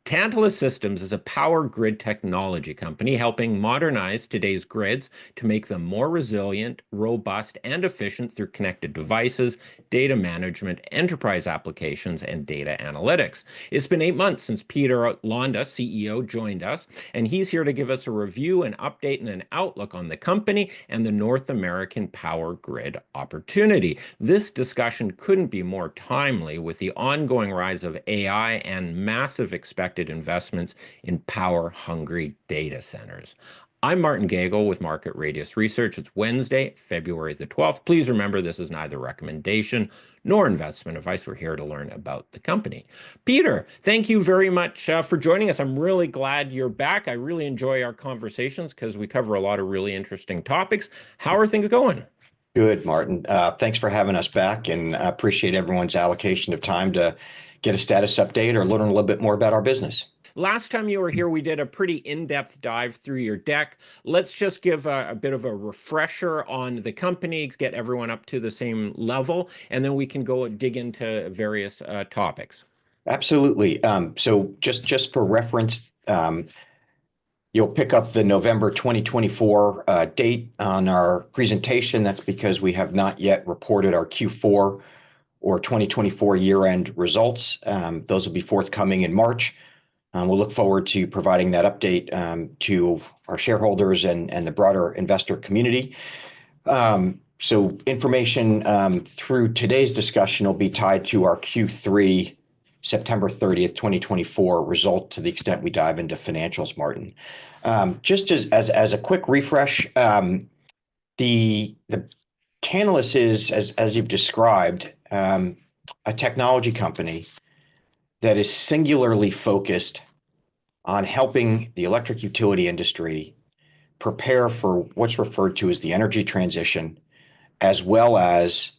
Tantalus Systems is a power grid technology company helping modernize today's grids to make them more resilient, robust, and efficient through connected devices, data management, enterprise applications, and data analytics. It's been 8 months since Peter Londa, CEO, joined us, and he's here to give us a review, an update, and an outlook on the company and the North American power grid opportunity. This discussion couldn't be more timely with the ongoing rise of AI and massive expected investments in power-hungry data centers. I'm Martin Gagel with Market Radius Research. It's Wednesday, February the 12th. Please remember this is neither recommendation nor investment advice. We're here to learn about the company. Peter, thank you very much for joining us. I'm really glad you're back. I really enjoy our conversations because we cover a lot of really interesting topics. How are things going? Good, Martin. Thanks for having us back, and I appreciate everyone's allocation of time to get a status update or learn a little bit more about our business. Last time you were here, we did a pretty in-depth dive through your deck. Let's just give a bit of a refresher on the company, get everyone up to the same level, and then we can go and dig into various topics. Absolutely. So just for reference, you'll pick up the November 2024 date on our presentation. That's because we have not yet reported our Q4 or 2024 year-end results. Those will be forthcoming in March. We'll look forward to providing that update to our shareholders and the broader investor community. So information through today's discussion will be tied to our Q3 September 30th, 2024 result to the extent we dive into financials, Martin. Just as a quick refresh, the Tantalus is, as you've described, a technology company that is singularly focused on helping the electric utility industry prepare for what's referred to as the energy transition, as well as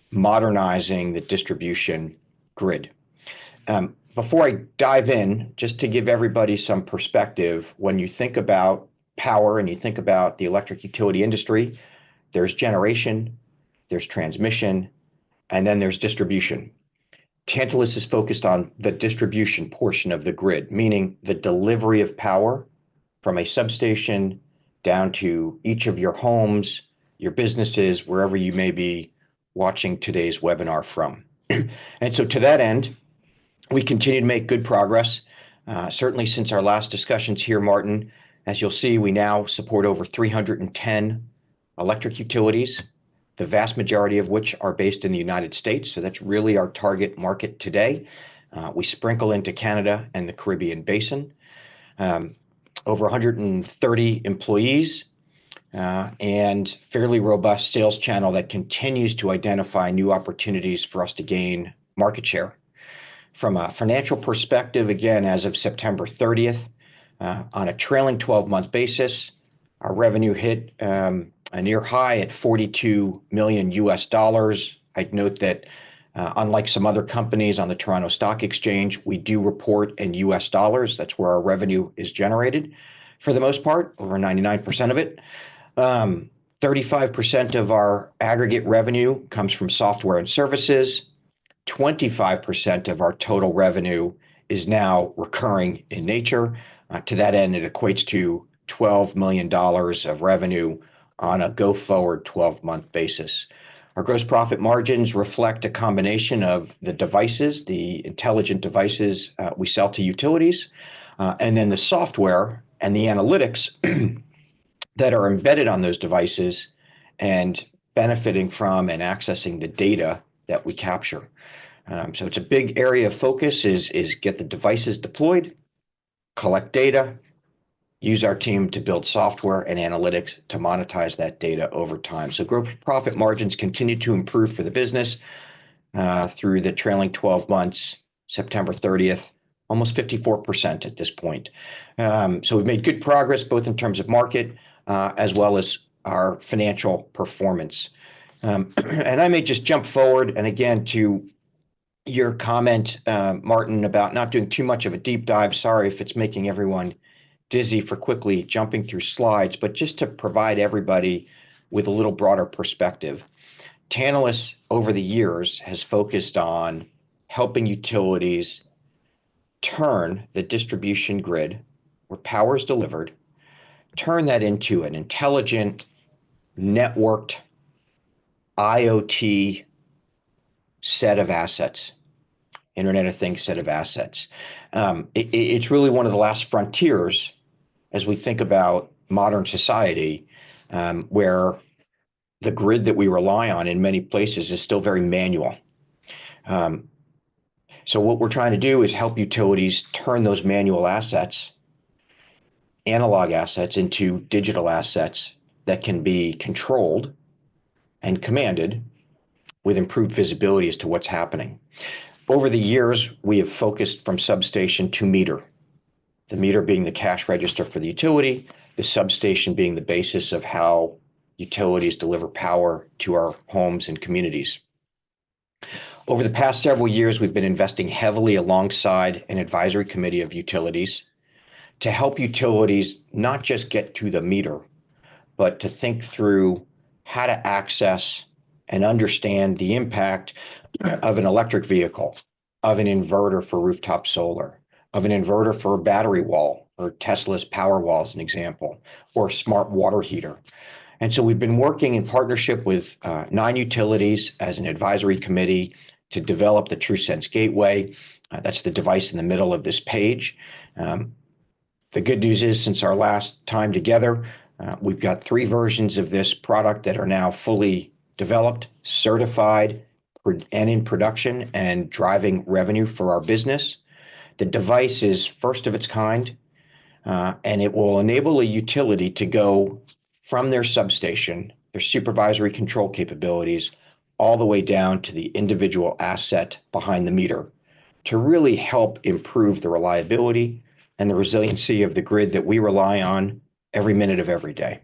modernizing the distribution grid. Before I dive in, just to give everybody some perspective, when you think about power and you think about the electric utility industry, there's generation, there's transmission, and then there's distribution. Tantalus is focused on the distribution portion of the grid, meaning the delivery of power from a substation down to each of your homes, your businesses, wherever you may be watching today's webinar from. And so to that end, we continue to make good progress, certainly since our last discussions here, Martin. As you'll see, we now support over 310 electric utilities, the vast majority of which are based in the United States. So that's really our target market today. We sprinkle into Canada and the Caribbean Basin. Over 130 employees and fairly robust sales channel that continues to identify new opportunities for us to gain market share. From a financial perspective, again, as of September 30th, on a trailing 12-month basis, our revenue hit a near high at $42 million. I'd note that unlike some other companies on the Toronto Stock Exchange, we do report in US dollars. That's where our revenue is generated for the most part, over 99% of it. 35% of our aggregate revenue comes from software and services. 25% of our total revenue is now recurring in nature. To that end, it equates to $12 million of revenue on a go-forward 12-month basis. Our gross profit margins reflect a combination of the devices, the intelligent devices we sell to utilities, and then the software and the analytics that are embedded on those devices and benefiting from and accessing the data that we capture. So it's a big area of focus is get the devices deployed, collect data, use our team to build software and analytics to monetize that data over time. So gross profit margins continue to improve for the business through the trailing 12 months, September 30th, almost 54% at this point. So we've made good progress both in terms of market as well as our financial performance. And I may just jump forward and again to your comment, Martin, about not doing too much of a deep dive. Sorry if it's making everyone dizzy for quickly jumping through slides, but just to provide everybody with a little broader perspective. Tantalus over the years has focused on helping utilities turn the distribution grid where power is delivered, turn that into an intelligent, networked IoT set of assets, Internet of Things set of assets. It's really one of the last frontiers as we think about modern society, where the grid that we rely on in many places is still very manual. So what we're trying to do is help utilities turn those manual assets, analog assets, into digital assets that can be controlled and commanded with improved visibility as to what's happening. Over the years, we have focused from substation to meter, the meter being the cash register for the utility, the substation being the basis of how utilities deliver power to our homes and communities. Over the past several years, we've been investing heavily alongside an advisory committee of utilities to help utilities not just get to the meter, but to think through how to access and understand the impact of an electric vehicle, of an inverter for rooftop solar, of an inverter for a battery wall, or Tesla's Powerwall as an example, or smart water heater. And so we've been working in partnership with 9 utilities as an advisory committee to develop the TRUSense Gateway. That's the device in the middle of this page. The good news is, since our last time together, we've got 3 versions of this product that are now fully developed, certified, and in production and driving revenue for our business. The device is first of its kind, and it will enable a utility to go from their substation, their supervisory control capabilities, all the way down to the individual asset behind the meter to really help improve the reliability and the resiliency of the grid that we rely on every minute of every day.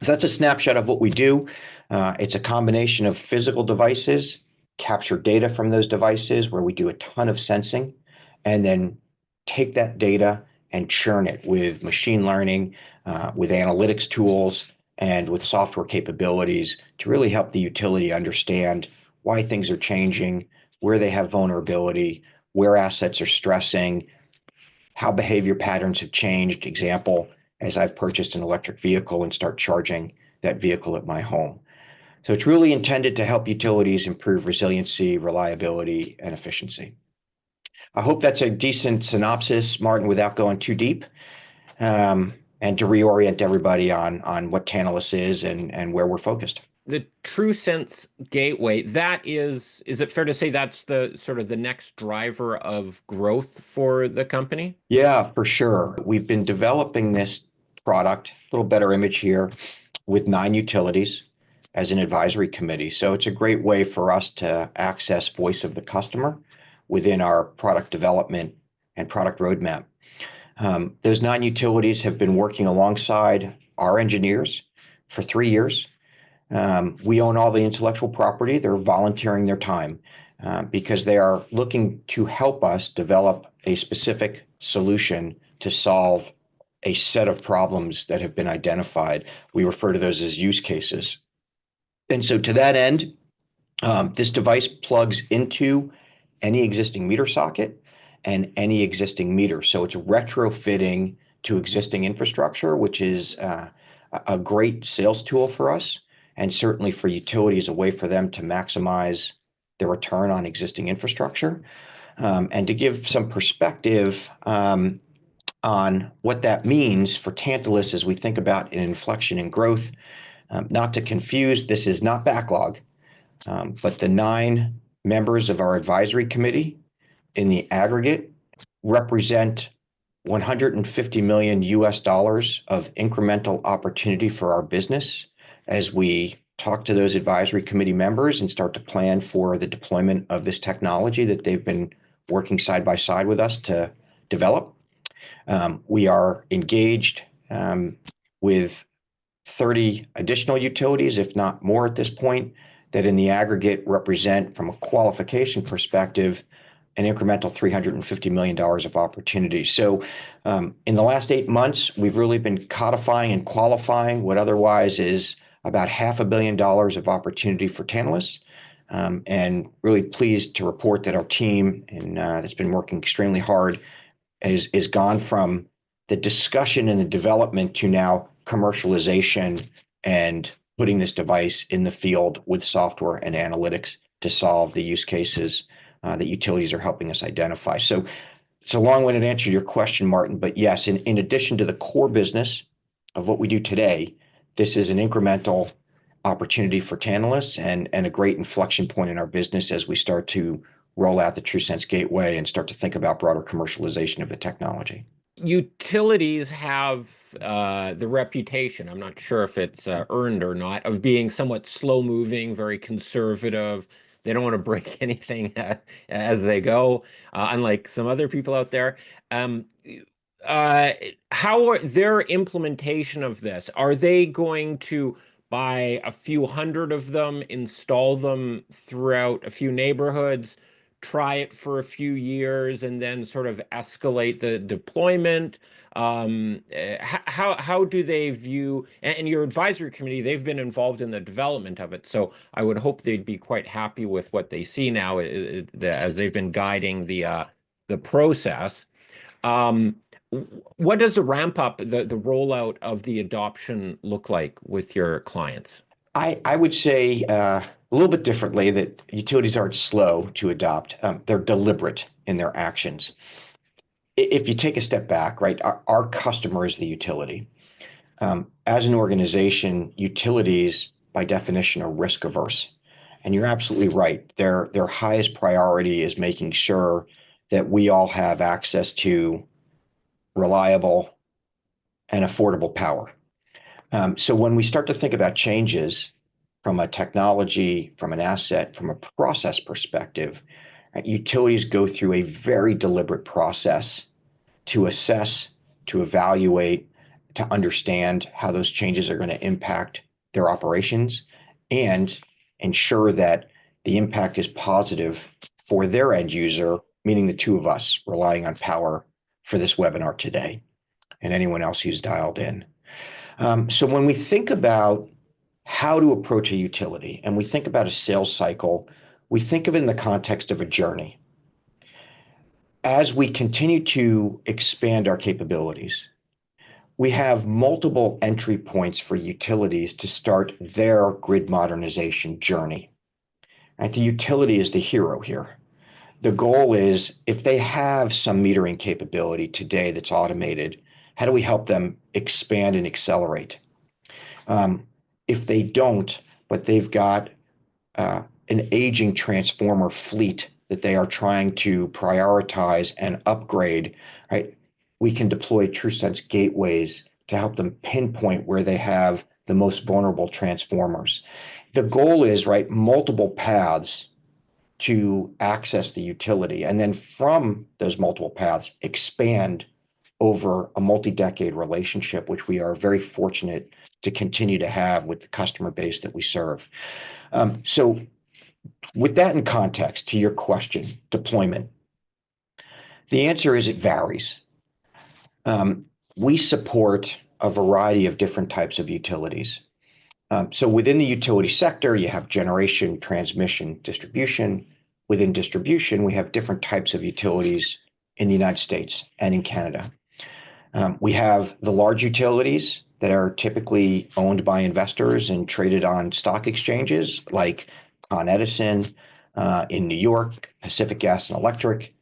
So that's a snapshot of what we do. It's a combination of physical devices, capture data from those devices where we do a ton of sensing, and then take that data and churn it with machine learning, with analytics tools, and with software capabilities to really help the utility understand why things are changing, where they have vulnerability, where assets are stressing, how behavior patterns have changed. Example, as I've purchased an electric vehicle and start charging that vehicle at my home. So it's really intended to help utilities improve resiliency, reliability, and efficiency. I hope that's a decent synopsis, Martin, without going too deep, and to reorient everybody on what Tantalus is and where we're focused. The TRUSense Gateway, that is it fair to say that's the sort of the next driver of growth for the company? Yeah, for sure. We've been developing this product, a little better image here, with 9 utilities as an advisory committee. So it's a great way for us to access voice of the customer within our product development and product roadmap. Those 9 utilities have been working alongside our engineers for 3 years. We own all the intellectual property. They're volunteering their time because they are looking to help us develop a specific solution to solve a set of problems that have been identified. We refer to those as use cases. And so to that end, this device plugs into any existing meter socket and any existing meter. So it's retrofitting to existing infrastructure, which is a great sales tool for us, and certainly for utilities, a way for them to maximize their return on existing infrastructure. And to give some perspective on what that means for Tantalus as we think about an inflection in growth, not to confuse, this is not backlog, but the 9 members of our advisory committee in the aggregate represent $150 million of incremental opportunity for our business as we talk to those advisory committee members and start to plan for the deployment of this technology that they've been working side by side with us to develop. We are engaged with 30 additional utilities, if not more at this point, that in the aggregate represent, from a qualification perspective, an incremental $350 million of opportunity. So in the last 8 months, we've really been codifying and qualifying what otherwise is about $500 million of opportunity for Tantalus. and really pleased to report that our team, and that's been working extremely hard, is gone from the discussion and the development to now commercialization and putting this device in the field with software and analytics to solve the use cases that utilities are helping us identify. So it's a long-winded answer to your question, Martin, but yes, in addition to the core business of what we do today, this is an incremental opportunity for Tantalus and a great inflection point in our business as we start to roll out the TRUSense Gateway and start to think about broader commercialization of the technology. Utilities have the reputation, I'm not sure if it's earned or not, of being somewhat slow-moving, very conservative. They don't want to break anything as they go, unlike some other people out there. Um, how are their implementation of this? Are they going to buy a few hundred of them, install them throughout a few neighborhoods, try it for a few years, and then sort of escalate the deployment? How do they view, and your advisory committee, they've been involved in the development of it, so I would hope they'd be quite happy with what they see now as they've been guiding the process. Um, what does the ramp up, the rollout of the adoption look like with your clients? I would say a little bit differently that utilities aren't slow to adopt. They're deliberate in their actions. If you take a step back, right, our customer is the utility. As an organization, utilities, by definition, are risk averse. And you're absolutely right. Their highest priority is making sure that we all have access to reliable and affordable power. So when we start to think about changes from a technology, from an asset, from a process perspective, utilities go through a very deliberate process to assess, to evaluate, to understand how those changes are going to impact their operations and ensure that the impact is positive for their end user, meaning the two of us relying on power for this webinar today and anyone else who's dialed in. So when we think about how to approach a utility and we think about a sales cycle, we think of it in the context of a journey. As we continue to expand our capabilities, we have multiple entry points for utilities to start their grid modernization journey. And the utility is the hero here. The goal is if they have some metering capability today that's automated, how do we help them expand and accelerate? If they don't, but they've got an aging transformer fleet that they are trying to prioritize and upgrade, right? We can deploy TRUSense gateways to help them pinpoint where they have the most vulnerable transformers. The goal is, right, multiple paths to access the utility, and then from those multiple paths, expand over a multi-decade relationship, which we are very fortunate to continue to have with the customer base that we serve. So with that in context, to your question, deployment, the answer is it varies. We support a variety of different types of utilities. So within the utility sector, you have generation, transmission, distribution. Within distribution, we have different types of utilities in the United States and in Canada. We have the large utilities that are typically owned by investors and traded on stock exchanges like Con Edison in New York, Pacific Gas and Electric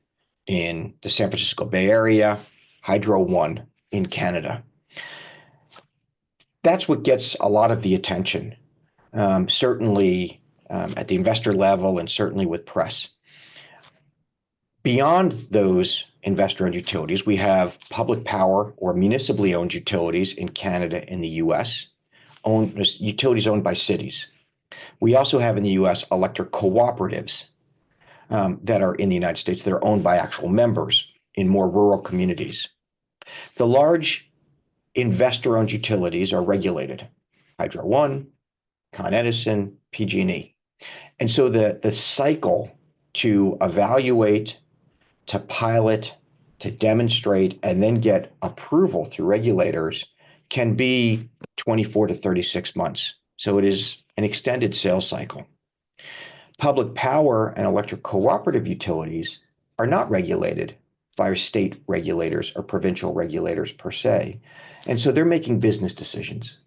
in the San Francisco Bay Area, Hydro One in Canada. That's what gets a lot of the attention, certainly at the investor level and certainly with press. Beyond those investor-owned utilities, we have public power or municipally owned utilities in Canada and the US, utilities owned by cities. We also have in the US electric cooperatives that are in the United States that are owned by actual members in more rural communities. The large investor-owned utilities are regulated, Hydro One, Con Edison, PG&E. And so the cycle to evaluate, to pilot, to demonstrate, and then get approval through regulators can be 24 to 36 months. So it is an extended sales cycle. Public power and electric cooperative utilities are not regulated by state regulators or provincial regulators per se. And so they're making business decisions.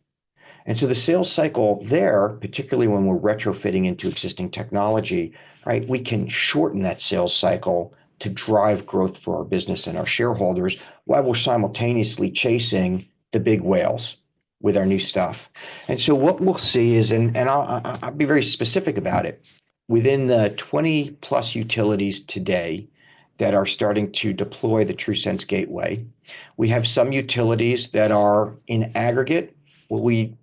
And so the sales cycle there, particularly when we're retrofitting into existing technology, right, we can shorten that sales cycle to drive growth for our business and our shareholders while we're simultaneously chasing the big whales with our new stuff. And so what we'll see is, and I'll be very specific about it, within the 20 plus utilities today that are starting to deploy the TRUSense Gateway, we have some utilities that are in aggregate, what we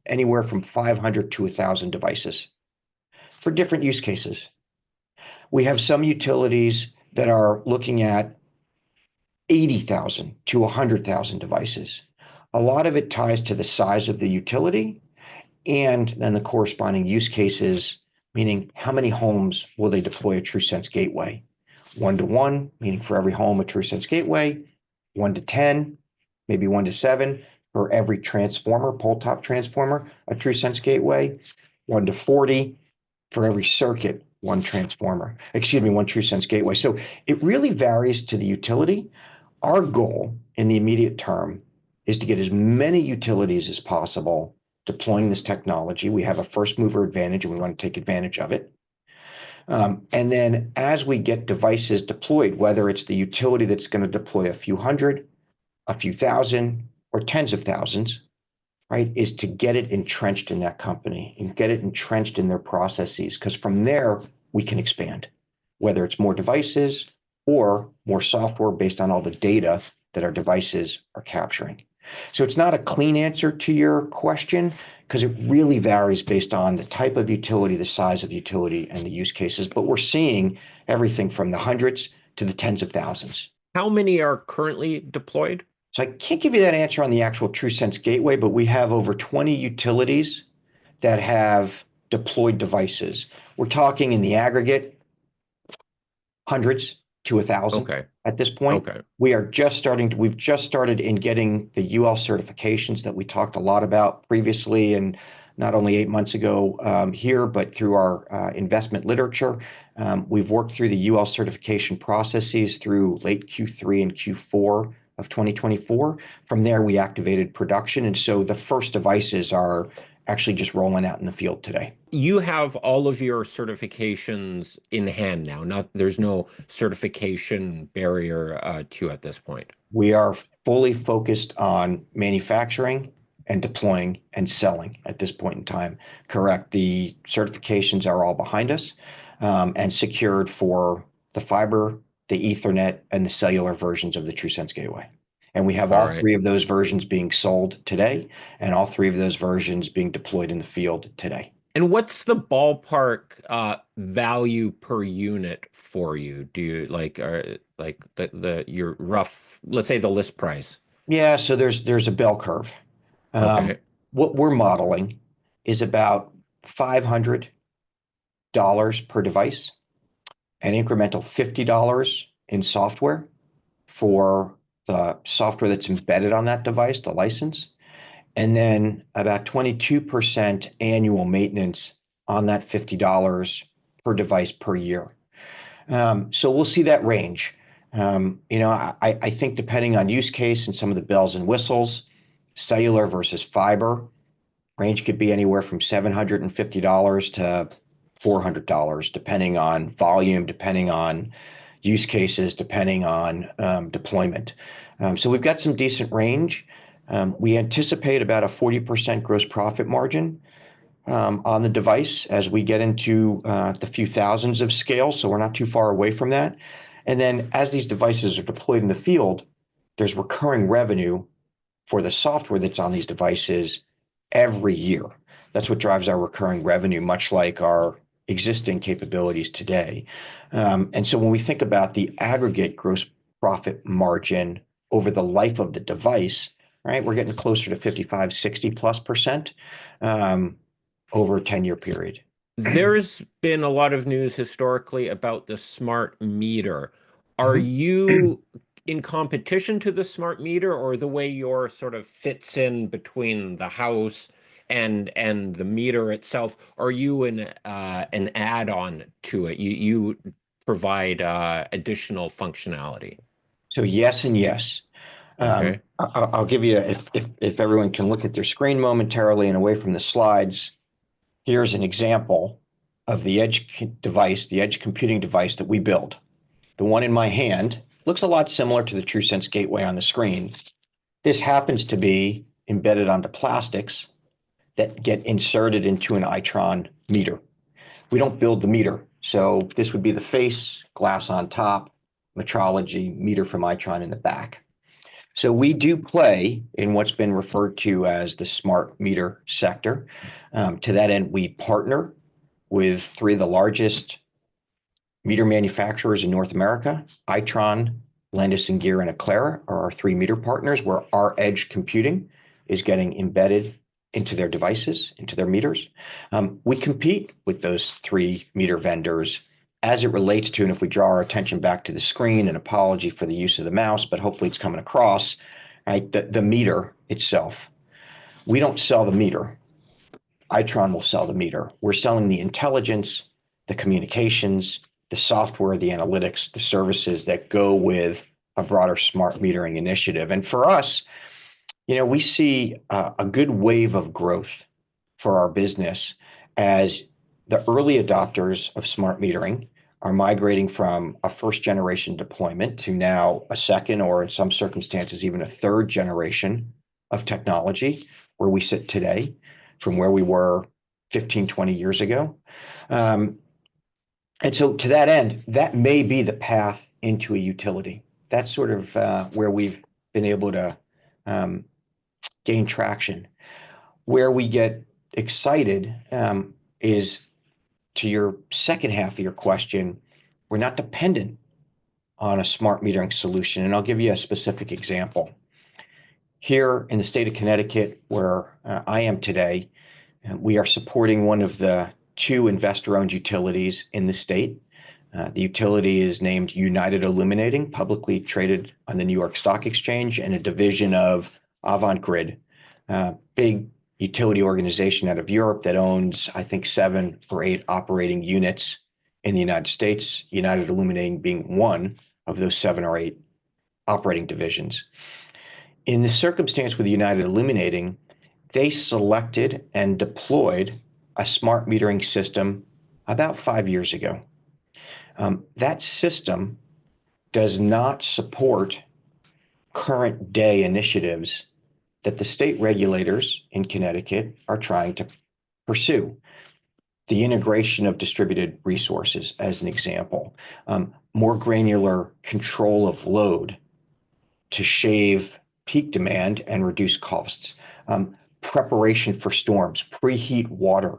anywhere from 500 to 1,000 devices for different use cases. We have some utilities that are looking at 80,000 to 100,000 devices. A lot of it ties to the size of the utility and then the corresponding use cases, meaning how many homes will they deploy a TRUSense Gateway? 1 to 1, meaning for every home a TRUSense Gateway, 1 to 10, maybe 1 to 7, for every transformer, pole top transformer, a TRUSense Gateway, 1 to 40, for every circuit, one transformer, one TRUSense Gateway. So it really varies to the utility. Our goal in the immediate term is to get as many utilities as possible deploying this technology. We have a first mover advantage and we want to take advantage of it. And then as we get devices deployed, whether it's the utility that's going to deploy a few hundred, a few thousand, or tens of thousands, right, is to get it entrenched in that company and get it entrenched in their processes. Because from there, we can expand, whether it's more devices or more software based on all the data that our devices are capturing. So it's not a clean answer to your question because it really varies based on the type of utility, the size of utility, and the use cases. But we're seeing everything from the hundreds to the tens of thousands. How many are currently deployed? So I can't give you that answer on the actual TRUSense Gateway, but we have over 20 utilities that have deployed devices. We're talking in the aggregate hundreds to 1,000 Okay. at this point. Okay. We've just started in getting the UL certifications that we talked a lot about previously, and not only 8 months ago here, but through our investment literature. We've worked through the UL certification processes through late Q3 and Q4 of 2024. From there, we activated production. And so the first devices are actually just rolling out in the field today. You have all of your certifications in hand now. There's no certification barrier to at this point. We are fully focused on manufacturing and deploying and selling at this point in time. Correct. The certifications are all behind us and secured for the fiber, the Ethernet, and the cellular versions of the TRUSense Gateway. And we have All all right. three of those versions being sold today and all three of those versions being deployed in the field today. And what's the ballpark value per unit for you? Do you like your rough, let's say the list price? Yeah, so there's a bell curve. Okay. What we're modeling is about $500 per device, an incremental $50 in software for the software that's embedded on that device, the license, and then about 22% annual maintenance on that $50 per device per year. So we'll see that range. I think depending on use case and some of the bells and whistles, cellular versus fiber, range could be anywhere from $750 to $400, depending on volume, depending on use cases, depending on deployment. So we've got some decent range. We anticipate about a 40% gross profit margin on the device as we get into the few thousands of scale. So we're not too far away from that. And then as these devices are deployed in the field, there's recurring revenue for the software that's on these devices every year. That's what drives our recurring revenue, much like our existing capabilities today. And so when we think about the aggregate gross profit margin over the life of the device, right, we're getting closer to 55, 60+% over a 10-year period. There's been a lot of news historically about the smart meter. Are Mhm. you in competition to the smart meter, or the way your sort of fits in between the house and the meter itself, are you an add-on to it? You provide additional functionality. So yes and yes. Okay. I'll give you, if everyone can look at their screen momentarily and away from the slides, here's an example of the device, the edge computing device that we build. The one in my hand looks a lot similar to the TRUSense Gateway on the screen. This happens to be embedded onto plastics that get inserted into an Itron meter. We don't build the meter. So this would be the face, glass on top, metrology, meter from Itron in the back. So we do play in what's been referred to as the smart meter sector. To that end, we partner with three of the largest meter manufacturers in North America. Itron, Landis+Gyr, and Aclara are our three meter partners, where our edge computing is getting embedded into their devices, into their meters. We compete with those three meter vendors as it relates to, and if we draw our attention back to the screen, an apology for the use of the mouse, but hopefully it's coming across, right? The meter itself. We don't sell the meter. Itron will sell the meter. We're selling the intelligence, the communications, the software, the analytics, the services that go with a broader smart metering initiative. And for us, we see a good wave of growth for our business as the early adopters of smart metering are migrating from a first generation deployment to now a second, or in some circumstances, even a third generation of technology where we sit today from where we were 15, 20 years ago. And so to that end, that may be the path into a utility. That's sort of where we've been able to gain traction. Where we get excited is, to your second half of your question, we're not dependent on a smart metering solution. And I'll give you a specific example. Here in the state of Connecticut, where I am today, we are supporting one of the two investor-owned utilities in the state. The utility is named United Illuminating, publicly traded on the New York Stock Exchange, and a division of Avangrid, big utility organization out of Europe that owns, I think, 7 or 8 operating units in the United States, United Illuminating being one of those 7 or 8 operating divisions. In the circumstance with United Illuminating, they selected and deployed a smart metering system about 5 years ago. That system does not support current day initiatives that the state regulators in Connecticut are trying to pursue. The integration of distributed resources, as an example, more granular control of load to shave peak demand and reduce costs, preparation for storms, preheat water,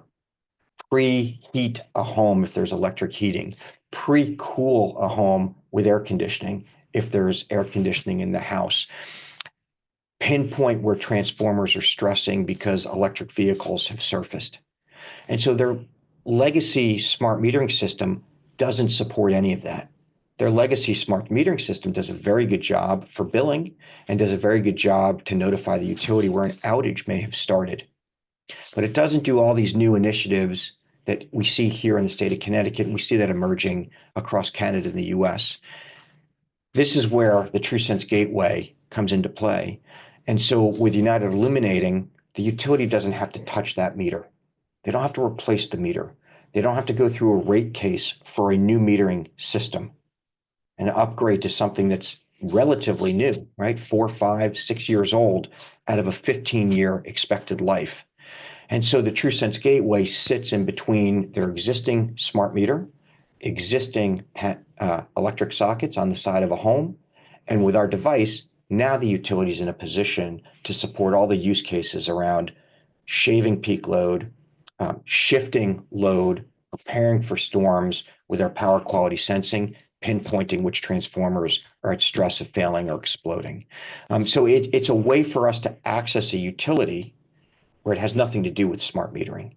preheat a home if there's electric heating, pre-cool a home with air conditioning if there's air conditioning in the house, pinpoint where transformers are stressing because electric vehicles have surfaced. And so their legacy smart metering system doesn't support any of that. Their legacy smart metering system does a very good job for billing and does a very good job to notify the utility where an outage may have started. But it doesn't do all these new initiatives that we see here in the state of Connecticut, and we see that emerging across Canada and the US. This is where the TRUSense Gateway comes into play. And so with United Illuminating, the utility doesn't have to touch that meter. They don't have to replace the meter. They don't have to go through a rate case for a new metering system, an upgrade to something that's relatively new, right? 4, 5, 6 years old out of a 15-year expected life. And so the TRUSense Gateway sits in between their existing smart meter, existing electric sockets on the side of a home, and with our device, now the utility is in a position to support all the use cases around shaving peak load, shifting load, preparing for storms with our power quality sensing, pinpointing which transformers are at stress of failing or exploding. So it's a way for us to access a utility where it has nothing to do with smart metering.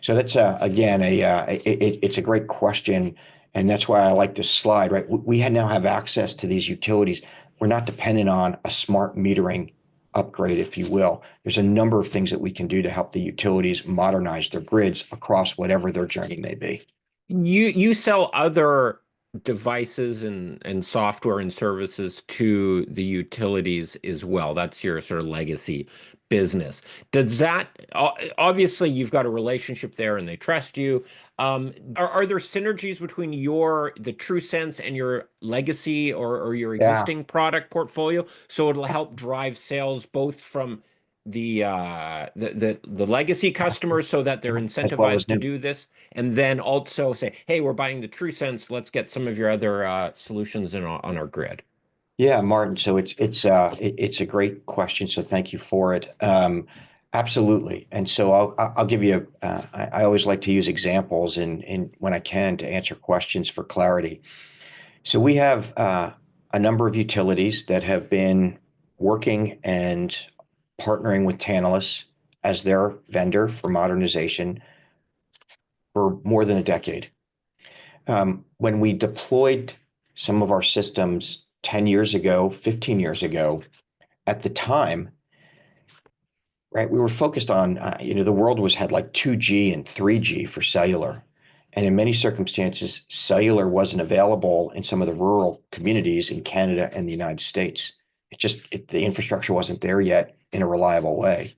So that's, again, it's a great question, and that's why I like this slide, right? We now have access to these utilities. We're not dependent on a smart metering upgrade, if you will. There's a number of things that we can do to help the utilities modernize their grids across whatever their journey may be. You sell other devices and software and services to the utilities as well. That's your sort of legacy business. Does that obviously you've got a relationship there and they trust you. Are there synergies between the TRUSense and your legacy or your Yeah, existing product portfolio? So it'll help drive sales both from the legacy customers so that they're as well as incentivized to new. do this, and then also say, hey, we're buying the TRUSense. Let's get some of your other solutions on our grid. Yeah, Martin. So it's a great question. So thank you for it. Absolutely. And so I'll give you. I always like to use examples in when I can to answer questions for clarity. So we have a number of utilities that have been working and partnering with Tantalus as their vendor for modernization for more than a decade. When we deployed some of our systems 10 years ago, 15 years ago, at the time, right, we were focused on, the world had like 2G and 3G for cellular. And in many circumstances, cellular wasn't available in some of the rural communities in Canada and the United States. The infrastructure wasn't there yet in a reliable way.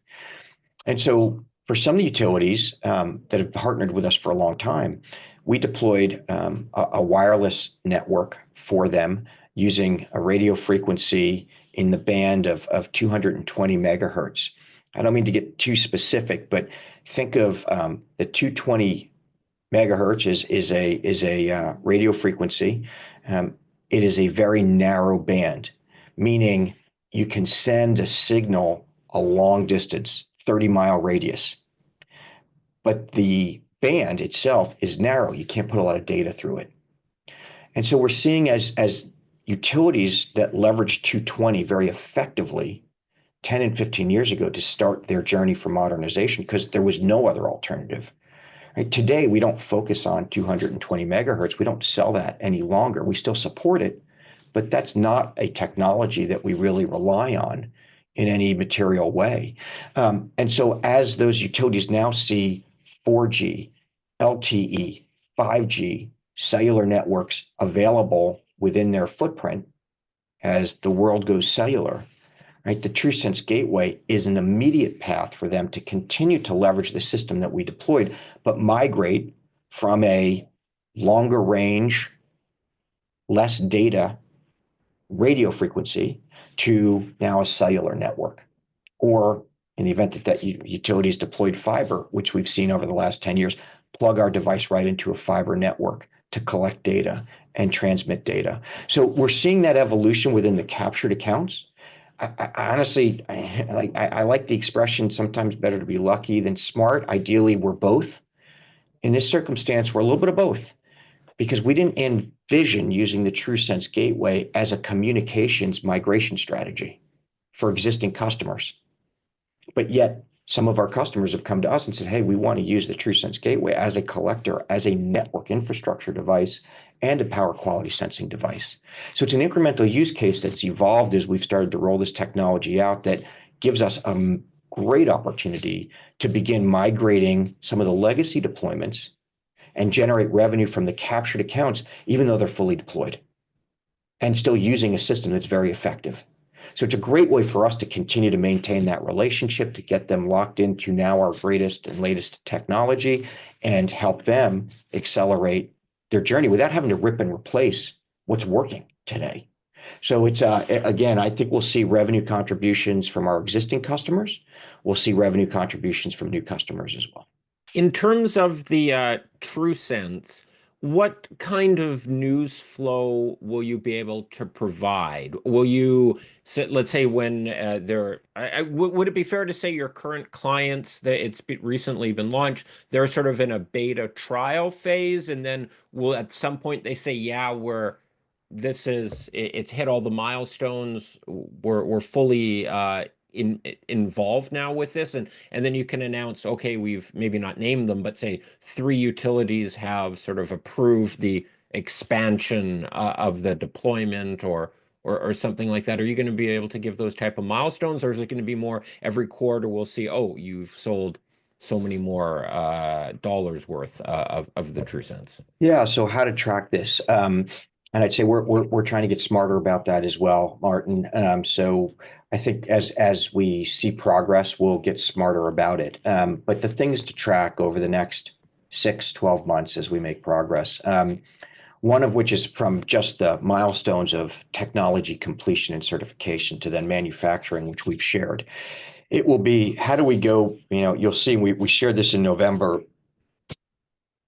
And so for some of the utilities that have partnered with us for a long time, we deployed a wireless network for them using a radio frequency in the band of 220 megahertz. I don't mean to get too specific, but think of the 220 megahertz is a radio frequency. It is a very narrow band, meaning you can send a signal a long distance, 30-mile radius, but the band itself is narrow. You can't put a lot of data through it. And so we're seeing as utilities that leverage 220 very effectively 10 and 15 years ago to start their journey for modernization because there was no other alternative. Right? Today, we don't focus on 220 megahertz. We don't sell that any longer. We still support it, but that's not a technology that we really rely on in any material way. And so as those utilities now see 4G, LTE, 5G, cellular networks available within their footprint as the world goes cellular, right? The TRUSense Gateway is an immediate path for them to continue to leverage the system that we deployed, but migrate from a longer range, less data radio frequency to now a cellular network. Or in the event that utilities deployed fiber, which we've seen over the last 10 years, plug our device right into a fiber network to collect data and transmit data. So we're seeing that evolution within the captured accounts. I honestly, I like the expression sometimes better to be lucky than smart. Ideally, we're both. In this circumstance, we're a little bit of both because we didn't envision using the TRUSense Gateway as a communications migration strategy for existing customers. But yet, some of our customers have come to us and said, hey, we want to use the TRUSense Gateway as a collector, as a network infrastructure device, and a power quality sensing device. So it's an incremental use case that's evolved as we've started to roll this technology out that gives us a great opportunity to begin migrating some of the legacy deployments and generate revenue from the captured accounts, even though they're fully deployed and still using a system that's very effective. So it's a great way for us to continue to maintain that relationship, to get them locked into now our greatest and latest technology and help them accelerate their journey without having to rip and replace what's working today. So it's again, I think we'll see revenue contributions from our existing customers. We'll see revenue contributions from new customers as well. In terms of the TRUSense, what kind of news flow will you be able to provide? Will you, let's say, when would it be fair to say your current clients that recently been launched, they're sort of in a beta trial phase, and then will at some point they say, yeah, it's hit all the milestones, we're fully involved now with this, and then you can announce, okay, we've maybe not named them, but say 3 utilities have sort of approved the expansion of the deployment, or or something like that? Are you going to be able to give those type of milestones, or is it going to be more every quarter we'll see, oh, you've sold so many more dollars worth of the TRUSense? Yeah, so how to track this? And I'd say we're trying to get smarter about that as well, Martin. So I think as we see progress, we'll get smarter about it. But the things to track over the next 6, 12 months as we make progress. One of which is from just the milestones of technology completion and certification to then manufacturing, which we've shared. It will be how do we go? You'll see we shared this in November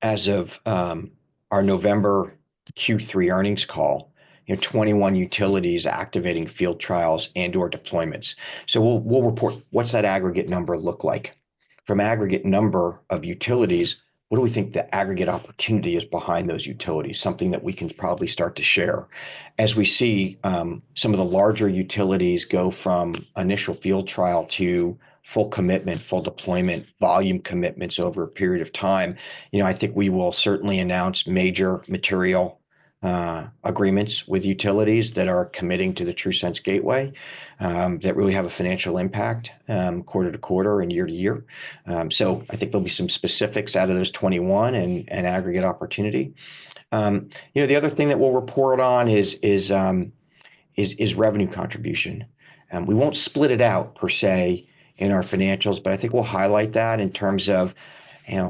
as of our November Q3 earnings call, 21 utilities activating field trials and/or deployments. So we'll report what's that aggregate number look like. From aggregate number of utilities, what do we think the aggregate opportunity is behind those utilities? Something that we can probably start to share. As we see some of the larger utilities go from initial field trial to full commitment, full deployment, volume commitments over a period of time, I think we will certainly announce major material agreements with utilities that are committing to the TRUSense Gateway that really have a financial impact quarter to quarter and year to year. So I think there'll be some specifics out of those 21 and aggregate opportunity. The other thing that we'll report on is revenue contribution. We won't split it out per se in our financials, but I think we'll highlight that in terms of,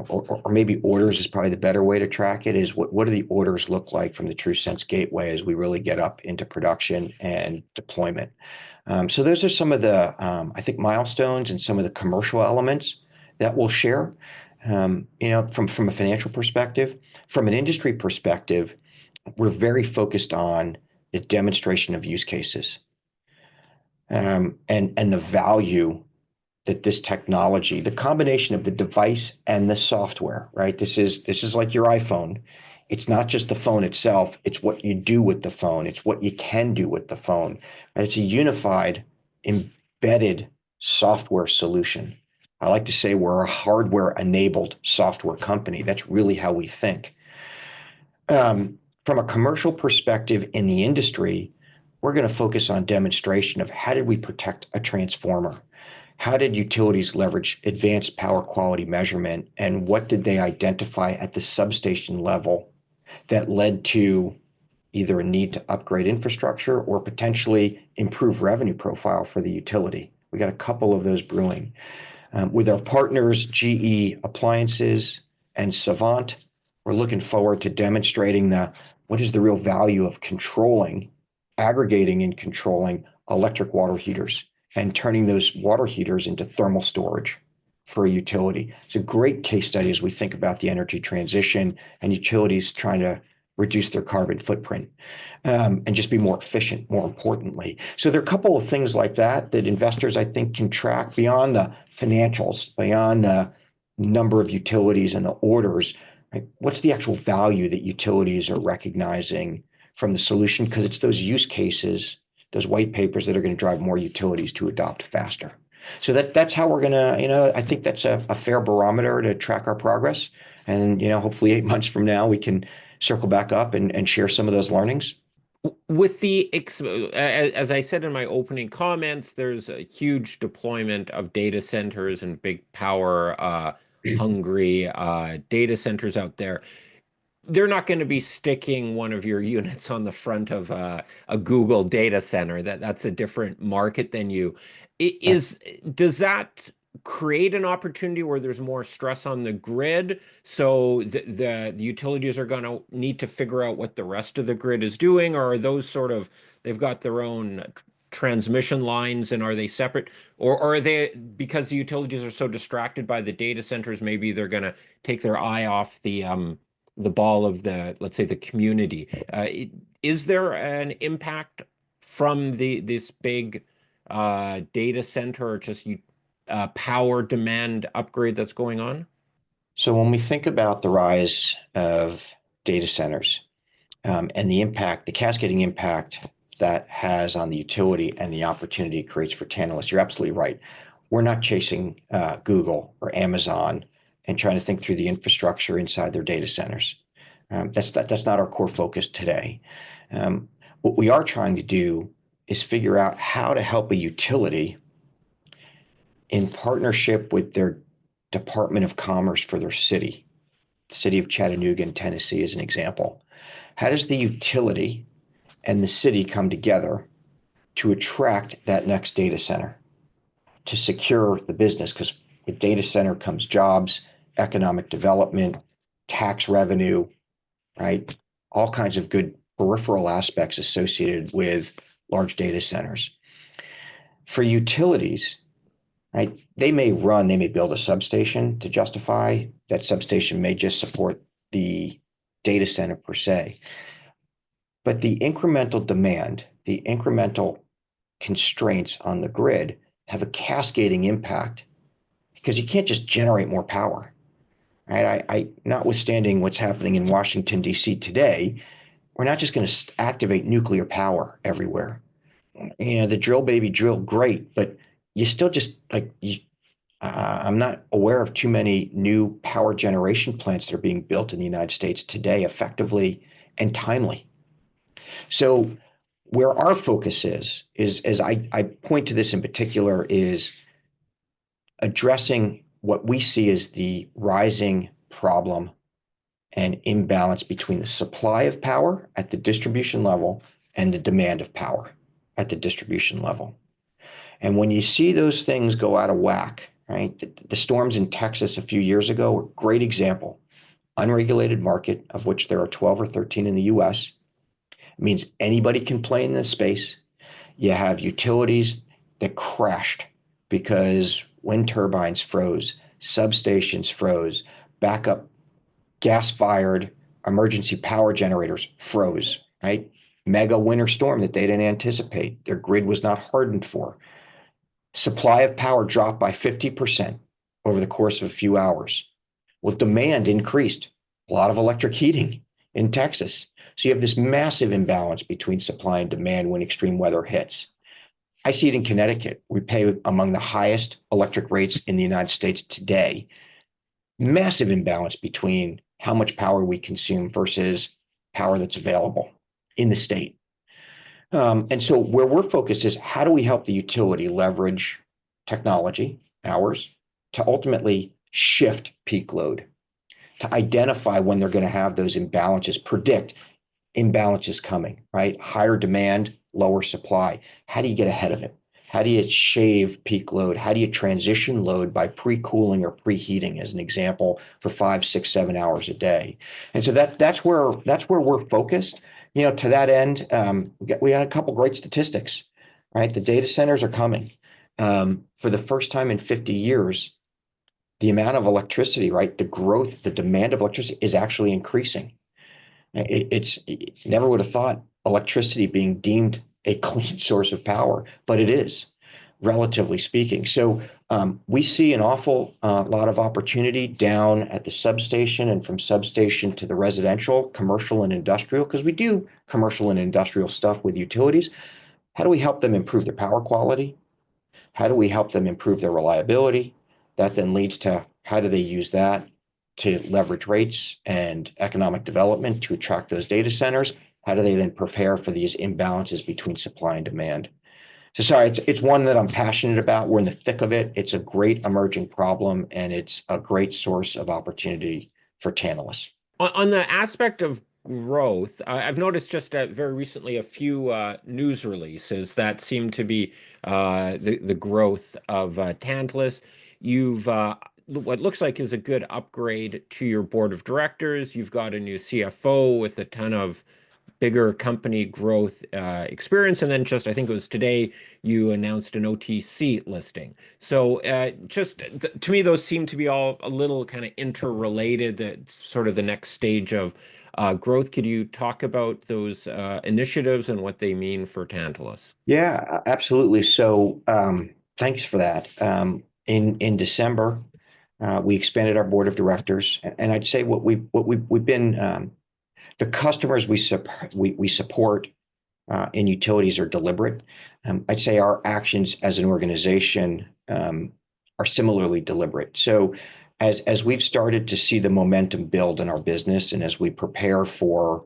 or maybe orders is probably the better way to track it, is what do the orders look like from the TRUSense Gateway as we really get up into production and deployment. So those are some of the, I think, milestones and some of the commercial elements that we'll share, from a financial perspective. From an industry perspective, we're very focused on the demonstration of use cases and the value that this technology, the combination of the device and the software, right? This is like your iPhone. It's not just the phone itself, it's what you do with the phone. It's what you can do with the phone. And it's a unified, embedded software solution. I like to say we're a hardware-enabled software company. That's really how we think. From a commercial perspective in the industry, we're going to focus on demonstration of how did we protect a transformer? How did utilities leverage advanced power quality measurement, and what did they identify at the substation level that led to either a need to upgrade infrastructure or potentially improve revenue profile for the utility? We got a couple of those brewing. With our partners, GE Appliances and Savant, we're looking forward to demonstrating what is the real value of aggregating and controlling electric water heaters and turning those water heaters into thermal storage for a utility. It's a great case study as we think about the energy transition and utilities trying to reduce their carbon footprint and just be more efficient, more importantly. So there are a couple of things like that investors, I think, can track beyond the financials, beyond the number of utilities and the orders. Right? What's the actual value that utilities are recognizing from the solution? Because it's those use cases, those white papers that are going to drive more utilities to adopt faster. So that's how we're going to, I think that's a fair barometer to track our progress. And, hopefully 8 months from now, we can circle back up and share some of those learnings. With as I said in my opening comments, there's a huge deployment of data centers and big power hungry data centers out there. They're not going to be sticking one of your units on the front of a Google data center. That's a different market than you. Does that create an opportunity where there's more stress on the grid? So the utilities are going to need to figure out what the rest of the grid is doing, or are those they've got their own transmission lines, and are they separate, or are they, because the utilities are so distracted by the data centers, maybe they're going to take their eye off the ball of let's say, the community. Is there an impact from this big data center, or just power demand upgrade that's going on? So when we think about the rise of data centers and the cascading impact that has on the utility and the opportunity it creates for Tantalus, you're absolutely right. We're not chasing Google or Amazon and trying to think through the infrastructure inside their data centers. That's not our core focus today. What we are trying to do is figure out how to help a utility in partnership with their Department of Commerce for their city. The city of Chattanooga in Tennessee is an example. How does the utility and the city come together to attract that next data center, to secure the business? Because with data center comes jobs, economic development, tax revenue, right? All kinds of good peripheral aspects associated with large data centers. For utilities, right, they may build a substation to justify. That substation may just support the data center per se. But the incremental demand, the incremental constraints on the grid have a cascading impact because you can't just generate more power. Right? Notwithstanding what's happening in Washington, D.C. today, we're not just going to activate nuclear power everywhere. The drill, baby, drill, great, but you still just I'm not aware of too many new power generation plants that are being built in the United States today effectively and timely. So where our focus is as I point to this in particular, is addressing what we see as the rising problem and imbalance between the supply of power at the distribution level and the demand of power at the distribution level. And when you see those things go out of whack, right? The storms in Texas a few years ago were a great example. Unregulated market, of which there are 12 or 13 in the US. It means anybody can play in this space. You have utilities that crashed because wind turbines froze, substations froze, backup gas-fired emergency power generators froze, right? Mega winter storm that they didn't anticipate. Their grid was not hardened for. Supply of power dropped by 50% over the course of a few hours. Well, demand increased. A lot of electric heating in Texas. So you have this massive imbalance between supply and demand when extreme weather hits. I see it in Connecticut. We pay among the highest electric rates in the United States today. Massive imbalance between how much power we consume versus power that's available in the state. And so where we're focused is how do we help the utility leverage technology, ours, to ultimately shift peak load, to identify when they're going to have those imbalances, predict imbalances coming, right? Higher demand, lower supply. How do you get ahead of it? How do you shave peak load? How do you transition load by pre-cooling or preheating, as an example, for 5, 6, 7 hours a day? And so that's where we're focused. To that end, we had a couple great statistics, right? The data centers are coming. For the first time in 50 years, the amount of electricity, right? The growth, the demand of electricity is actually increasing. It's never would have thought electricity being deemed a clean source of power, but it is, relatively speaking. So we see an awful lot of opportunity down at the substation and from substation to the residential, commercial, and industrial, because we do commercial and industrial stuff with utilities. How do we help them improve their power quality? How do we help them improve their reliability? That then leads to how do they use that to leverage rates and economic development to attract those data centers? How do they then prepare for these imbalances between supply and demand? So sorry, it's one that I'm passionate about. We're in the thick of it. It's a great emerging problem, and it's a great source of opportunity for Tantalus. On the aspect of growth, I've noticed just very recently a few news releases that seem to be the growth of Tantalus. You've what looks like is a good upgrade to your board of directors. You've got a new CFO with a ton of bigger company growth experience. And then just, I think it was today, you announced an OTC listing. So to me, those seem to be all a little kind of interrelated. That's sort of the next stage of growth. Could you talk about those initiatives and what they mean for Tantalus? Yeah, absolutely. So thanks for that. In December, we expanded our board of directors, and I'd say we've been the customers we support in utilities are deliberate. I'd say our actions as an organization are similarly deliberate. So as we've started to see the momentum build in our business, and as we prepare for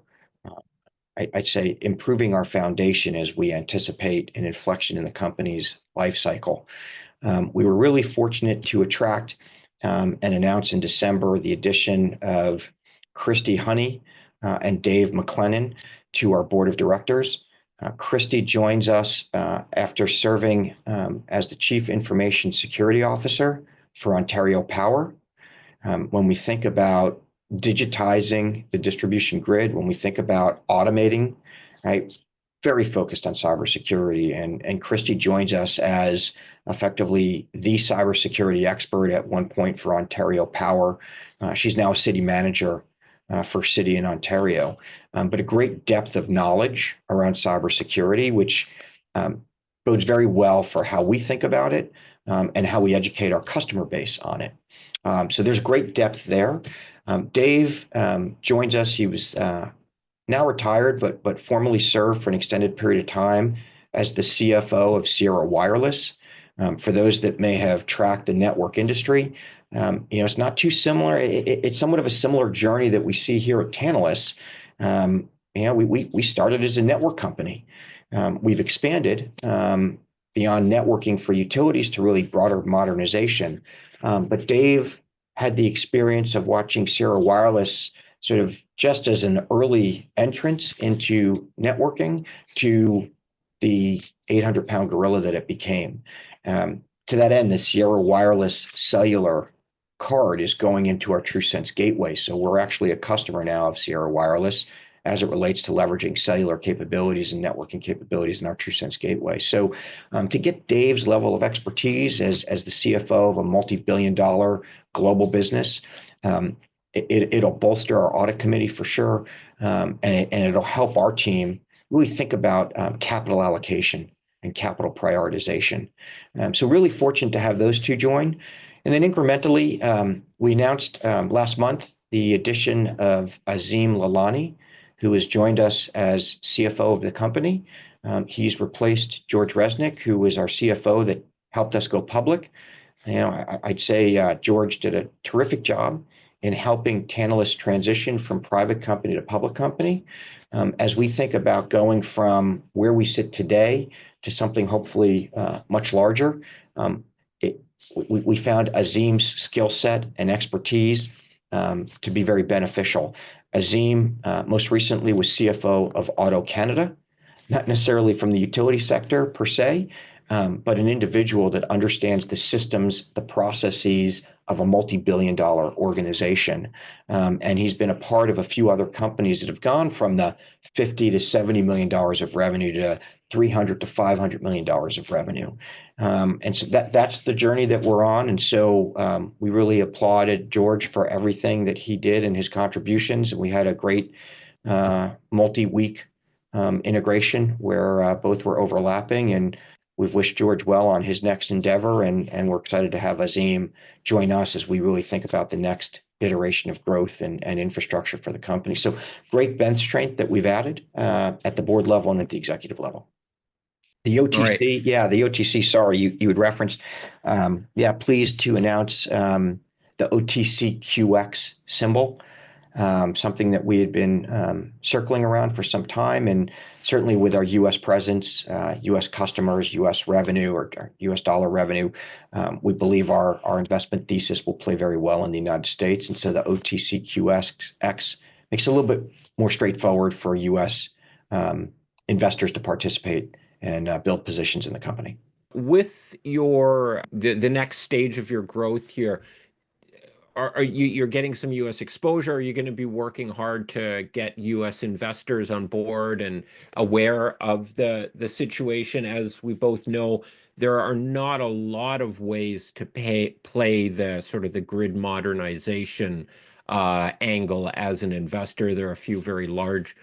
I'd say, improving our foundation as we anticipate an inflection in the company's life cycle. We were really fortunate to attract and announce in December the addition of Christy Honey and Dave McLennan to our board of directors. Christy joins us after serving as the Chief Information Security Officer for Ontario Power. When we think about digitizing the distribution grid, when we think about automating, right, very focused on cybersecurity. And Christy joins us as effectively the cybersecurity expert at one point for Ontario Power. She's now a city manager for city in Ontario, but a great depth of knowledge around cybersecurity, which bodes very well for how we think about it and how we educate our customer base on it. So there's great depth there. Dave joins us. He was now retired, but formerly served for an extended period of time as the CFO of Sierra Wireless. For those that may have tracked the network industry, it's not too similar. It's somewhat of a similar journey that we see here at Tantalus. We started as a network company. We've expanded beyond networking for utilities to really broader modernization. But Dave had the experience of watching Sierra Wireless sort of just as an early entrance into networking to the 800-pound gorilla that it became. To that end, the Sierra Wireless cellular card is going into our TRUSense Gateway. So we're actually a customer now of Sierra Wireless as it relates to leveraging cellular capabilities and networking capabilities in our TRUSense Gateway. So to get Dave's level of expertise as the CFO of a multi-billion-dollar global business, it'll bolster our audit committee for sure, and it'll help our team really think about capital allocation and capital prioritization. So really fortunate to have those two join. And then incrementally, we announced last month the addition of Azim Lalani, who has joined us as CFO of the company. He's replaced George Resnick, who was our CFO that helped us go public. I'd say George did a terrific job in helping Tantalus transition from private company to public company. As we think about going from where we sit today to something hopefully much larger, we found Azim's skill set and expertise to be very beneficial. Azim most recently was CFO of Auto Canada, not necessarily from the utility sector per se, but an individual that understands the systems, the processes of a multi-billion-dollar organization. And he's been a part of a few other companies that have gone from the $50 to $70 million of revenue to $300 to $500 million of revenue. And so that's the journey that we're on. And so we really applauded George for everything that he did and his contributions. And we had a great multi-week integration where both were overlapping. And we've wished George well on his next endeavor. And we're excited to have Azim join us as we really think about the next iteration of growth and infrastructure for the company. So great bench strength that we've added at the board level and at the executive level. The OTC, Right. the OTC, sorry, you had referenced. Pleased to announce the OTCQX symbol, something that we had been circling around for some time. And certainly with our U.S. presence, U.S. customers, U.S. revenue or U.S. dollar revenue, we believe our investment thesis will play very well in the United States. And so the OTCQX makes it a little bit more straightforward for U.S. investors to participate and build positions in the company. With the next stage of your growth here, you're getting some U.S. exposure? Are you going to be working hard to get U.S. investors on board and aware of the situation? As we both know, there are not a lot of ways to play the sort of the grid modernization angle as an investor. There are a few very large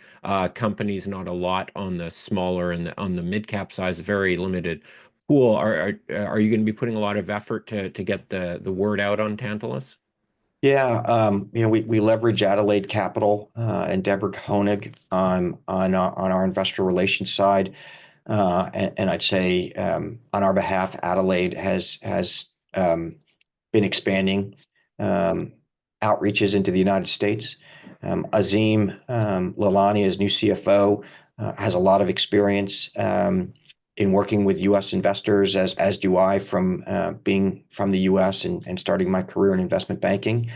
companies, not a lot on the smaller and on the mid cap size, very limited pool. Are you going to be putting a lot of effort to get the word out on Tantalus? Yeah, we leverage Adelaide Capital and Deborah Honig on our investor relations side, and I'd say on our behalf, Adelaide has been expanding outreaches into the United States. Azim Lalani, as new CFO, has a lot of experience in working with U.S. investors, as do I, from being from the U.S. and starting my career in investment banking.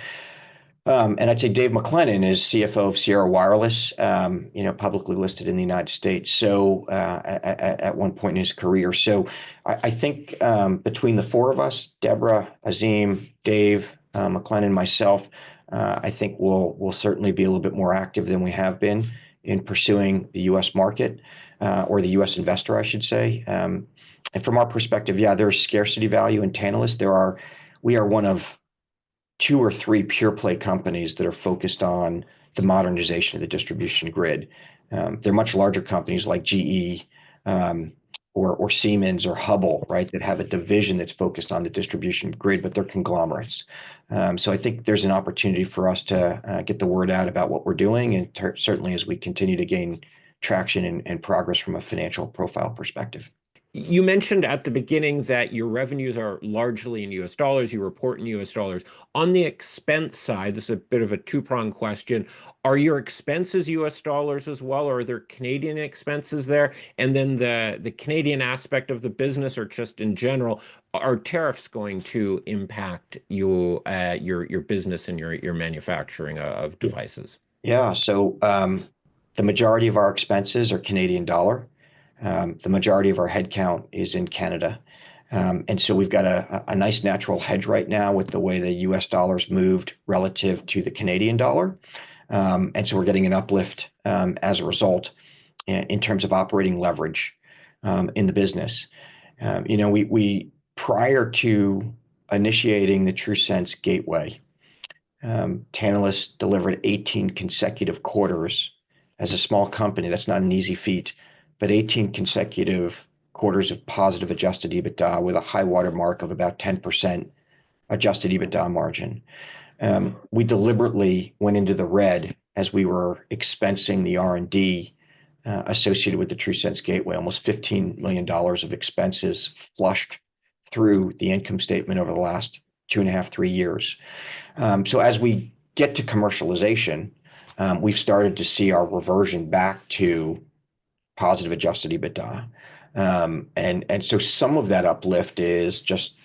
And I'd say Dave McLennan is CFO of Sierra Wireless, publicly listed in the United States. So at one point in his career. So I think between the four of us, Deborah, Azim, Dave, McLennan, myself, I think we'll certainly be a little bit more active than we have been in pursuing the U.S. market, or the U.S. investor, I should say. And from our perspective, yeah, there's scarcity value in Tantalus. We are one of two or three pure play companies that are focused on the modernization of the distribution grid. They're much larger companies like GE, or Siemens or Hubble, right, that have a division that's focused on the distribution grid, but they're conglomerates. So I think there's an opportunity for us to get the word out about what we're doing, and certainly as we continue to gain traction and progress from a financial profile perspective. You mentioned at the beginning that your revenues are largely in US dollars. You report in US dollars. On the expense side, this is a bit of a two-pronged question. Are your expenses US dollars as well, or are there Canadian expenses there? And then the Canadian aspect of the business, or just in general, are tariffs going to impact your business and your manufacturing of devices? Yeah, so the majority of our expenses are Canadian dollar. The majority of our headcount is in Canada. And so we've got a nice natural hedge right now with the way the US dollar's moved relative to the Canadian dollar. And so we're getting an uplift as a result in terms of operating leverage in the business. We prior to initiating the TRUSense Gateway, Tantalus delivered 18 consecutive quarters as a small company. That's not an easy feat, but 18 consecutive quarters of positive adjusted EBITDA with a high water mark of about 10% adjusted EBITDA margin. We deliberately went into the red as we were expensing the R&D associated with the TRUSense Gateway. Almost $15 million of expenses flushed through the income statement over the last 2.5, 3 years. So as we get to commercialization, we've started to see our reversion back to positive adjusted EBITDA. And so some of that uplift is just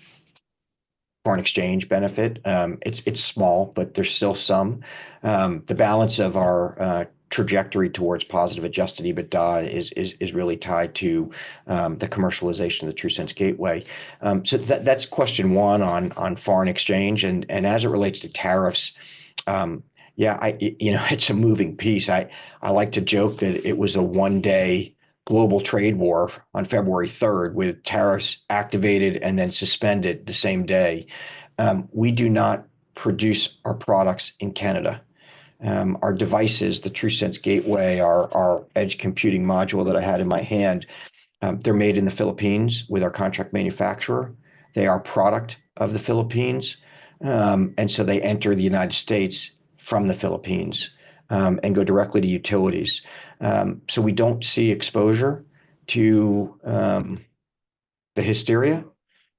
foreign exchange benefit. It's small, but there's still some. The balance of our trajectory towards positive adjusted EBITDA is really tied to the commercialization of the TRUSense Gateway. So that's question one on foreign exchange, and as it relates to tariffs, it's a moving piece. I like to joke that it was a one-day global trade war on February 3rd with tariffs activated and then suspended the same day. We do not produce our products in Canada. Our devices, the TRUSense Gateway, our edge computing module that I had in my hand, they're made in the Philippines with our contract manufacturer. They are product of the Philippines. And so they enter the United States from the Philippines and go directly to utilities. So we don't see exposure to the hysteria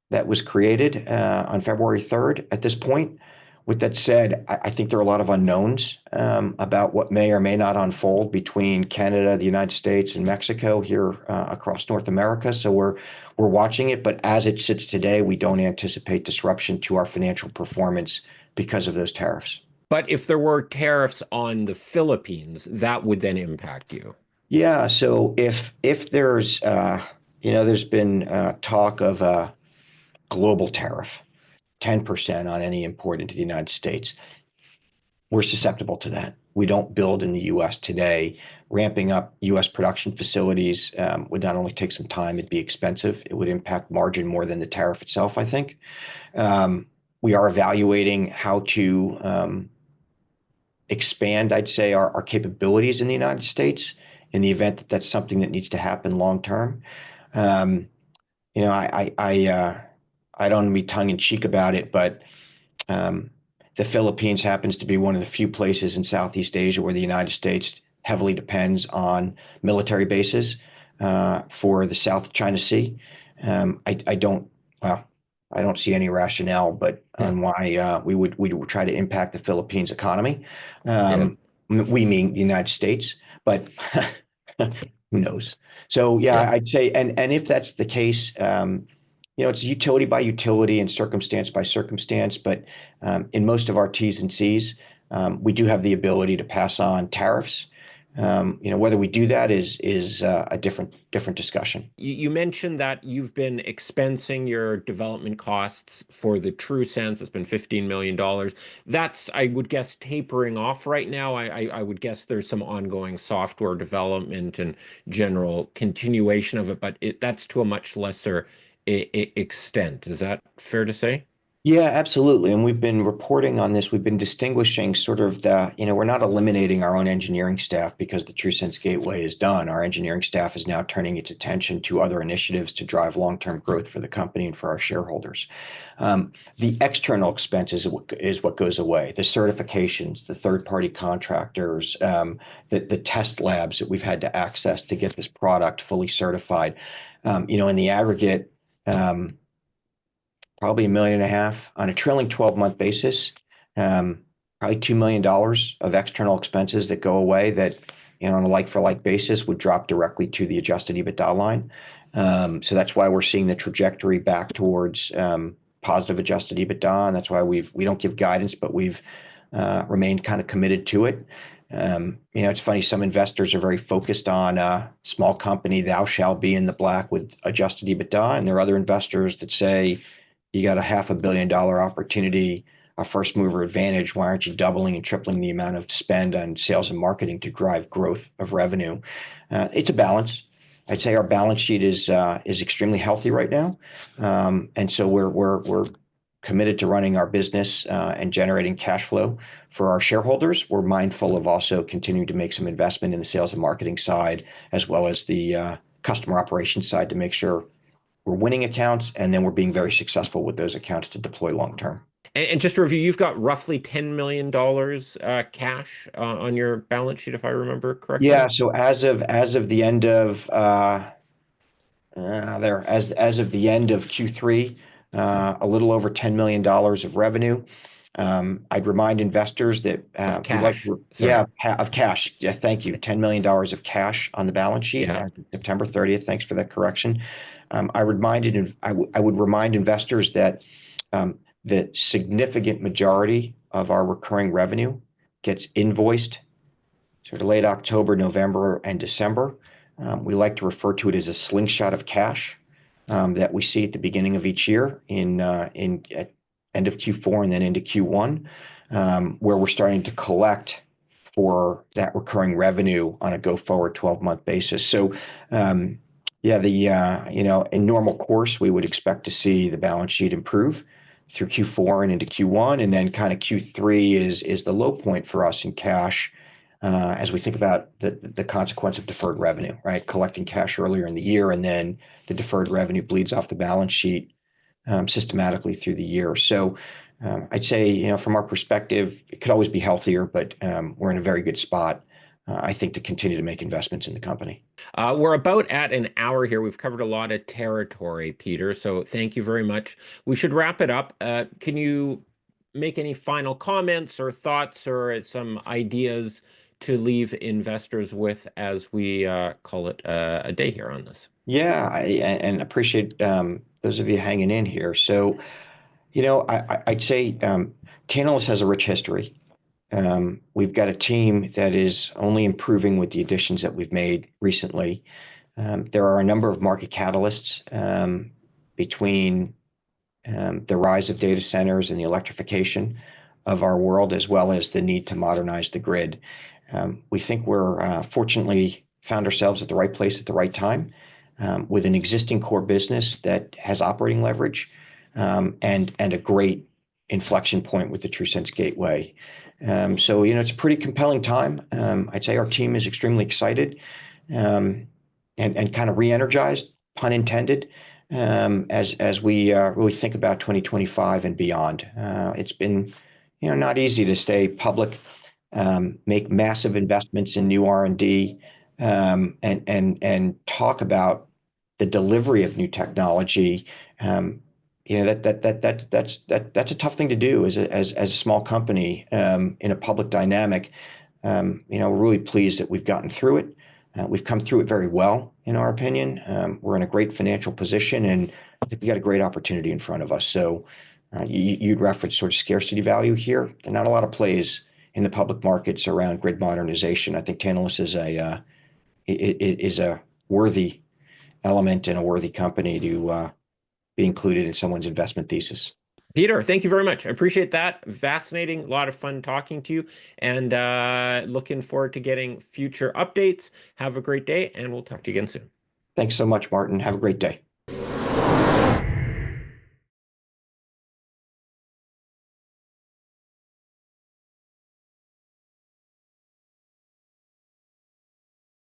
that was created on February 3rd at this point. With that said, I think there are a lot of unknowns about what may or may not unfold between Canada, the United States, and Mexico here across North America. So we're watching it, but as it sits today, we don't anticipate disruption to our financial performance because of those tariffs. But if there were tariffs on the Philippines, that would then impact you. Yeah. So if there's there's been talk of a global tariff, 10% on any import into the United States. We're susceptible to that. We don't build in the U.S. today. Ramping up U.S. production facilities would not only take some time, it'd be expensive. It would impact margin more than the tariff itself, I think. We are evaluating how to expand, I'd say, our capabilities in the United States in the event that that's something that needs to happen long term. I don't want to be tongue in cheek about it, but the Philippines happens to be one of the few places in Southeast Asia where the United States heavily depends on military bases for the South China Sea. I don't see any rationale, but on why we would try to impact the Philippines economy. Yeah. We mean the United States, but who knows? So yeah, Yeah. I'd say, and if that's the case, it's utility by utility and circumstance by circumstance. But in most of our T's and C's, we do have the ability to pass on tariffs. Whether we do that is a different discussion. You mentioned that you've been expensing your development costs for the TRUSense. It's been $15 million. That's, I would guess, tapering off right now. I would guess there's some ongoing software development and general continuation of it, but that's to a much lesser extent. Is that fair to say? Yeah, absolutely. And we've been reporting on this. We've been distinguishing sort of we're not eliminating our own engineering staff because the TRUSense Gateway is done. Our engineering staff is now turning its attention to other initiatives to drive long-term growth for the company and for our shareholders. The external expenses is what goes away. The certifications, the third-party contractors, the test labs that we've had to access to get this product fully certified. In the aggregate, probably $1.5 million on a trailing 12-month basis. Probably $2 million of external expenses that go away that, on a like-for-like basis would drop directly to the adjusted EBITDA line. So that's why we're seeing the trajectory back towards positive adjusted EBITDA, and that's why we don't give guidance, but we've remained kind of committed to it. It's funny, some investors are very focused on a small company, thou shalt be in the black with adjusted EBITDA, and there are other investors that say, you got a $500 million opportunity, a first mover advantage. Why aren't you doubling and tripling the amount of spend on sales and marketing to drive growth of revenue? It's a balance. I'd say our balance sheet is extremely healthy right now, and so we're committed to running our business and generating cash flow for our shareholders. We're mindful of also continuing to make some investment in the sales and marketing side, as well as the customer operations side, to make sure we're winning accounts, and then we're being very successful with those accounts to deploy long term. And just to review, you've got roughly $10 million cash on your balance sheet, if I remember Yeah. correctly. So as of the end of as of the end of Q3, a little over $10 million of revenue. I'd remind investors that Of we like cash. Sorry. of cash. Yeah, thank you. $10 million of cash on the balance sheet Yeah. as of September 30th. Thanks for that correction. I would remind investors that the significant majority of our recurring revenue gets invoiced sort of late October, November, and December. We like to refer to it as a slingshot of cash that we see at the beginning of each year at end of Q4 and then into Q1, where we're starting to collect for that recurring revenue on a go-forward 12-month basis. So, yeah, in normal course, we would expect to see the balance sheet improve through Q4 and into Q1, and then kind of Q3 is the low point for us in cash, as we think about the consequence of deferred revenue, right? Collecting cash earlier in the year, and then the deferred revenue bleeds off the balance sheet systematically through the year. So I'd say, from our perspective, it could always be healthier, but we're in a very good spot, I think, to continue to make investments in the company. We're about at an hour here. We've covered a lot of territory, Peter. So thank you very much. We should wrap it up. Can you make any final comments or thoughts or some ideas to leave investors with as we call it a day here on this? Yeah, and appreciate those of you hanging in here. So, I'd say Tantalus has a rich history. We've got a team that is only improving with the additions that we've made recently. There are a number of market catalysts between the rise of data centers and the electrification of our world, as well as the need to modernize the grid. We think we're fortunately found ourselves at the right place at the right time, with an existing core business that has operating leverage, and a great inflection point with the TRUSense Gateway. So, it's a pretty compelling time. I'd say our team is extremely excited, and kind of re-energized, pun intended, as we really think about 2025 and beyond. It's been, not easy to stay public, make massive investments in new R&D, and talk about the delivery of new technology. That's a tough thing to do as a small company in a public dynamic. We're really pleased that we've gotten through it. We've come through it very well, in our opinion. We're in a great financial position, and I think we got a great opportunity in front of us. So you'd reference sort of scarcity value here. There are not a lot of plays in the public markets around grid modernization. I think Tantalus is a worthy element and a worthy company to be included in someone's investment thesis. Peter, thank you very much. I appreciate that. Fascinating. A lot of fun talking to you, and looking forward to getting future updates. Have a great day, and we'll talk to you again soon. Thanks so much, Martin. Have a great day.